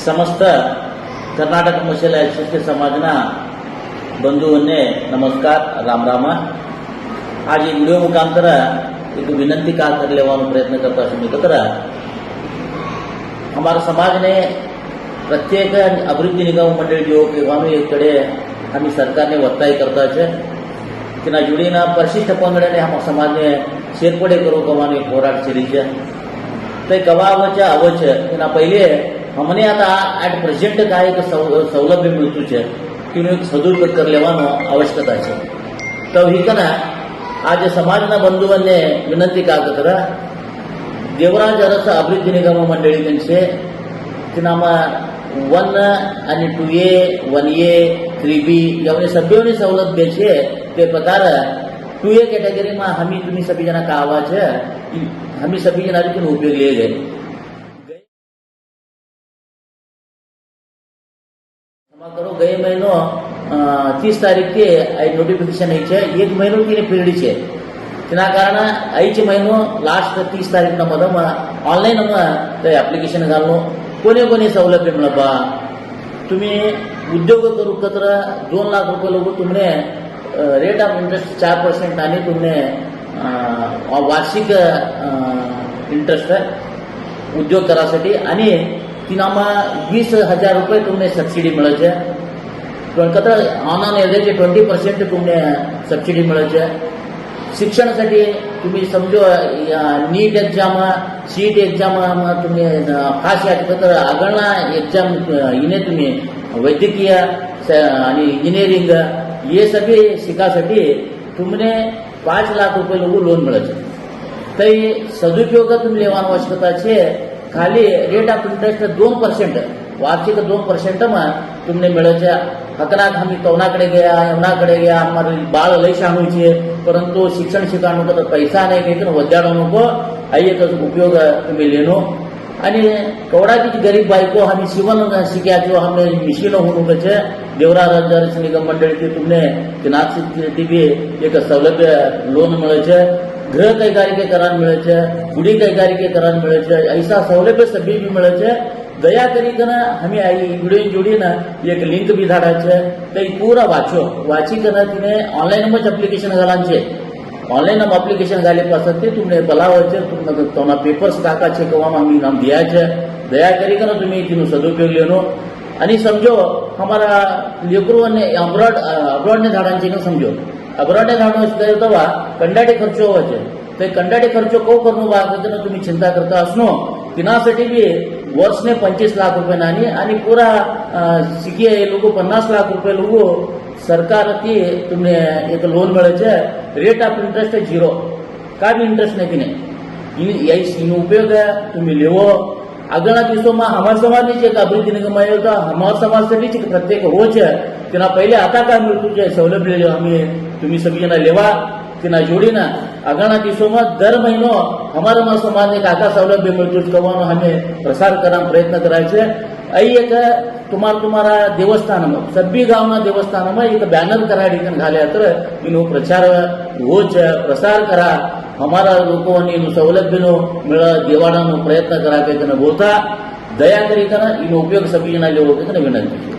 समस्त कर्नाटक ಮಹಿಳಾ ಶಿಕ್ಷಕ ಸಮಾಜನ बंधुओं नमस्कार राम राम। आज एक वीडियो मुखांतर एक विनंती का कर लेવાનો प्रयत्न करता हूँ मित्र। हमारा समाज ने प्रत्येक अभिवृद्धि निगम मंडळ जो कहेવાનું एक कड़े हम सरकार ने ಒತ್ತಾಯ करता है कि ना जुड़ीना परिशिष्ट पंगडने हम समाज ने शेरपडे करो कमाने होराट चली है ते कवावच अवच ना पहले हमने आता एट प्रेजेंट काय एक सौलभ्य मिळतूच की एक सदुपयोग कर लेવાનો आवश्यकता है। तो ही कना आज समाजना बंधुवन्ने विनंती का कर देवराज अरस अभिवृद्धी निगम मंडळी त्यांचे की नाम 1 आणि 2A 1A 3B एवढे सभ्योनी सौलभ्याचे ते प्रकार 2A कैटेगरी में हमी तुम्ही सभी जना का आवाज है हमी सभी जना भी उपयोग लिए गए। करो गए महीनो 30 तारीख के नोटिफिकेशन है एक महीनो की पिरियड है तेना कारण आईचे महिनो लास्ट 30 तारीख न मदम ऑनलाइन ते एप्लिकेशन घालनो कोणी कोणी सौलभ्य मिळबा तुम्ही उद्योग करू कत्र 2 लाख रुपये लोक तुमने रेट ऑफ इंटरेस्ट 4% आणि तुमने वार्षिक इंटरेस्ट उद्योग करासाठी आणि तिनामा 20,000 रुपये तुमने सब्सिडी मिळायचे पण कत्र ऑन एव्हरेज 20% तुमने सब्सिडी मिळायचे। शिक्षणासाठी तुम्ही समजो नीट एक्झाम सीट एक्झाम तुम्ही खास या कत्र आगळना एक्झाम इने तुम्ही वैद्यकीय आणि इंजिनिअरिंग ये सभी शिकासाठी तुमने 5 लाख रुपये लोग लोन मिळायचे। तरी सदुपयोग तुम्ही लेवान आवश्यकता छे खाली रेट ऑफ इंटरेस्ट 2% वार्षिक 2% में तुमने मिळायचे। हकनाक हमी तवनाकडे गया यवनाकडे गया हमारे बाळ लई शाणू छे परंतु शिक्षण शिकाणू तो पैसा नहीं कहीं वद्याड़ो नको आइए तो उपयोग तुम्हें लेनो आणि कवड़ा की गरीब बायको हमी शिवन शिक्या जो हमें मिशीनो होणू कचे देवरा राज्य निगम मंडळ की तुमने किनाक भी एक सौलभ्य लोन मिळायचे गृह कೈಗಾರಿಕೆಕರಣ मिळायचे गुड़ी कೈಗಾರಿಕೆಕರಣ मिळायचे ऐसा सौलभ्य सभी भी मिळायचे। दया करी कना हमें आई वीडियो जोड़ी ना एक लिंक भी धाडाचे ते पूरा वाचो वाची कना तिने ऑनलाइन में एप्लिकेशन घालांचे ऑनलाइन हम एप्लिकेशन घाले पास ते तुमने बलावाचे तुमने तोना पेपर्स काकाचे कवा आम्ही नाम दियाचे दया करी कना तुम्ही तिनो सदुपयोग लेनो आणि समजो हमारा लेकरू ने अब्रॉड ने धाडांचे न समजो अब्रॉड ने धाडनो असते तवा कंडाटे खर्चो होचे ते कंडाटे खर्चो को करनो बागतन तुम्ही चिंता करता असनो तिनासाठी भी वर्ष ने 25 लाख रुपये नानी आणि पूरा शिकिए लोग 50 लाख रुपये लोग सरकार की तुमने एक लोन मिळायचे रेट ऑफ इंटरेस्ट 0 का भी इंटरेस्ट नहीं तिने इन उपयोग तुम्ही लेवो। अगला दिवसों में हमारे समाज ने एक अभिवृद्धि निगम आयो था हमारे समाज से प्रत्येक होच तिना पहले आता का मिळतू सौलभ्य हमें तुम्ही सभी जना लेवा तिना जोड़ी ना अगला दिवसों में दर महीनो हमारा समाज ने काका सौलभ्य मिळतू कवानो हमें प्रसार करा प्रयत्न करायचे। आई एक तुम्हारा देवस्थान में सभी गाँव ना देवस्थान में एक बैनर करा घाले तर इन प्रचार होच प्रसार करा हमारा लोगों ने सौलभ्य मिळ देवाड़ा प्रयत्न करा के बोलता दया करी इन उपयोग सभी जना लेवो के विनंती।